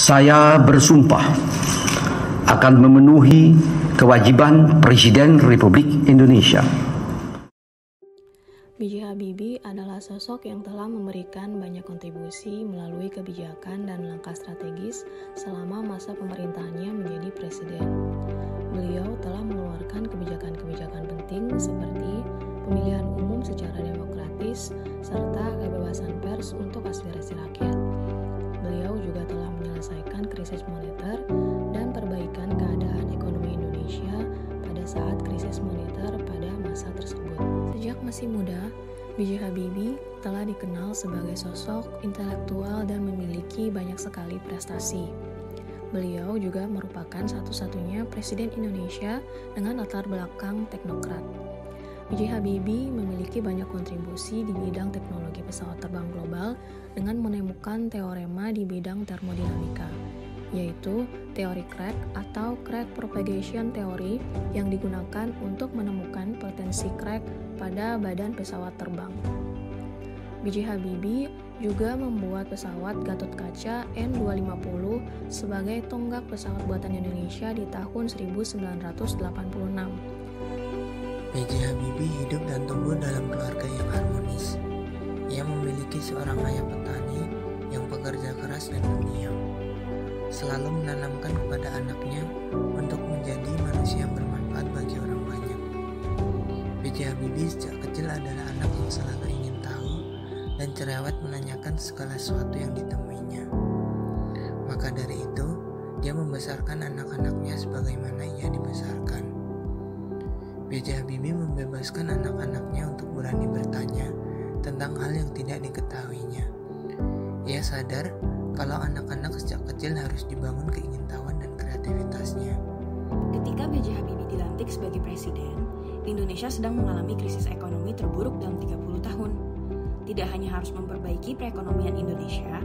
Saya bersumpah akan memenuhi kewajiban Presiden Republik Indonesia. B.J. Habibie adalah sosok yang telah memberikan banyak kontribusi melalui kebijakan dan langkah strategis selama masa pemerintahannya menjadi presiden. Beliau telah mengeluarkan kebijakan-kebijakan penting seperti pemilihan umum secara demokratis serta kebebasan pers untuk aspirasi rakyat. Beliau juga telah menyelesaikan krisis moneter dan perbaikan keadaan ekonomi Indonesia pada saat krisis moneter pada masa tersebut. Sejak masih muda, B.J. Habibie telah dikenal sebagai sosok intelektual dan memiliki banyak sekali prestasi. Beliau juga merupakan satu-satunya presiden Indonesia dengan latar belakang teknokrat. B.J. Habibie memiliki banyak kontribusi di bidang teknologi pesawat terbang global dengan menemukan teorema di bidang termodinamika, yaitu teori crack atau crack propagation theory yang digunakan untuk menemukan potensi crack pada badan pesawat terbang. B.J. Habibie juga membuat pesawat Gatot Kaca N250 sebagai tonggak pesawat buatan Indonesia di tahun 1986. B.J. Habibie hidup dan tumbuh dalam keluarga yang harmonis. Ia memiliki seorang ayah petani yang pekerja keras dan pendiam, selalu menanamkan kepada anaknya untuk menjadi manusia yang bermanfaat bagi orang banyak. B.J. Habibie sejak kecil adalah anak yang selalu ingin tahu dan cerewet menanyakan segala sesuatu yang ditemuinya. Maka dari itu, dia membesarkan anak-anaknya sebagaimana ia dibesarkan. B.J. Habibie membebaskan anak-anaknya untuk berani bertanya tentang hal yang tidak diketahuinya. Ia sadar kalau anak-anak sejak kecil harus dibangun keingintahuan dan kreativitasnya. Ketika B.J. Habibie dilantik sebagai presiden, Indonesia sedang mengalami krisis ekonomi terburuk dalam 30 tahun. Tidak hanya harus memperbaiki perekonomian Indonesia,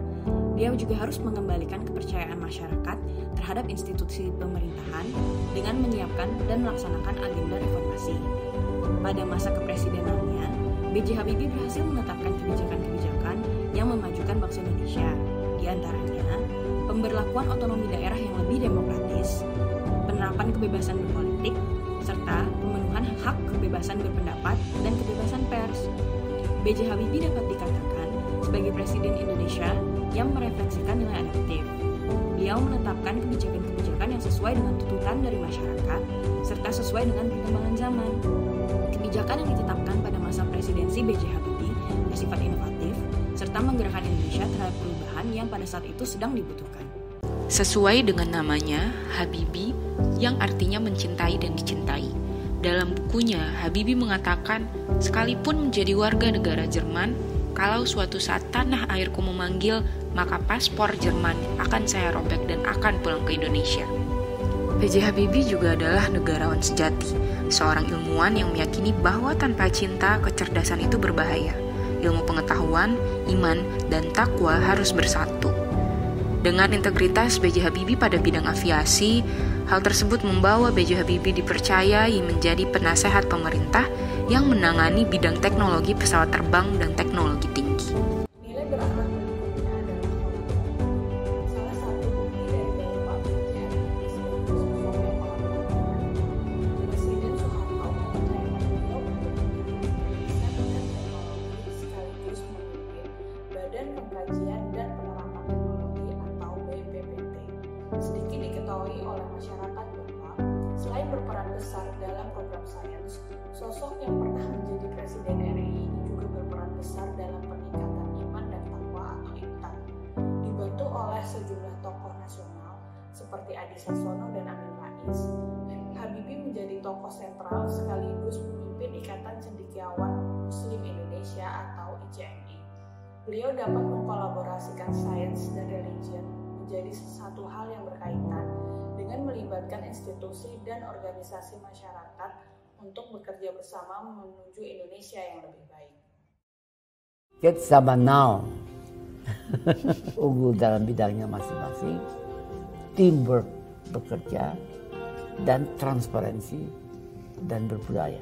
beliau juga harus mengembalikan kepercayaan masyarakat terhadap institusi pemerintahan dengan menyiapkan dan melaksanakan agenda reformasi. Pada masa kepresidenannya, B.J. Habibie berhasil menetapkan kebijakan-kebijakan yang memajukan bangsa Indonesia, di antaranya pemberlakuan otonomi daerah yang lebih demokratis, penerapan kebebasan berpolitik, serta pemenuhan hak kebebasan berpendapat dan kebebasan pers. B.J. Habibie dapat dikatakan sebagai presiden Indonesia yang merefleksikan nilai adaptif. Beliau menetapkan kebijakan-kebijakan yang sesuai dengan tuntutan dari masyarakat, serta sesuai dengan perkembangan zaman. Kebijakan yang ditetapkan pada masa presidensi B.J. Habibie bersifat inovatif, serta menggerakkan Indonesia terhadap perubahan yang pada saat itu sedang dibutuhkan. Sesuai dengan namanya, Habibie, yang artinya mencintai dan dicintai. Dalam bukunya, Habibie mengatakan, sekalipun menjadi warga negara Jerman, kalau suatu saat tanah airku memanggil, maka paspor Jerman akan saya robek dan akan pulang ke Indonesia. B.J. Habibie juga adalah negarawan sejati, seorang ilmuwan yang meyakini bahwa tanpa cinta, kecerdasan itu berbahaya. Ilmu pengetahuan, iman, dan takwa harus bersatu. Dengan integritas B.J. Habibie pada bidang aviasi, hal tersebut membawa B.J. Habibie dipercayai menjadi penasehat pemerintah yang menangani bidang teknologi pesawat terbang dan teknologi tinggi. Nilai berakhlak berikutnya adalah kolaboratif. Salah satu bukti dari Bapak B.J. Habibie sebagai sosok yang kolaboratif. Presiden Soeharto mempercayakan beliau untuk menjadi riset dan teknologi sekaligus memimpin Badan Pengkajian dan Penerapan Teknologi atau BPPT. Sedikit diketahui oleh masyarakat bahwa selain berperan besar dalam program sains, sosok yang pernah menjadi Presiden RI ini juga berperan besar dalam peningkatan iman dan takwa atau IMTAK. Dibantu oleh sejumlah tokoh nasional seperti Adi Sasono dan Amin Rais, Habibie menjadi tokoh sentral sekaligus memimpin Ikatan Cendekiawan Muslim Indonesia atau ICMI. Beliau dapat mengkolaborasikan sains dan religion menjadi satu hal yang berkaitan dengan melibatkan institusi dan organisasi masyarakat untuk bekerja bersama menuju Indonesia yang lebih baik. Kita zaman now, unggul dalam bidangnya masing-masing, teamwork bekerja, dan transparansi dan berbudaya.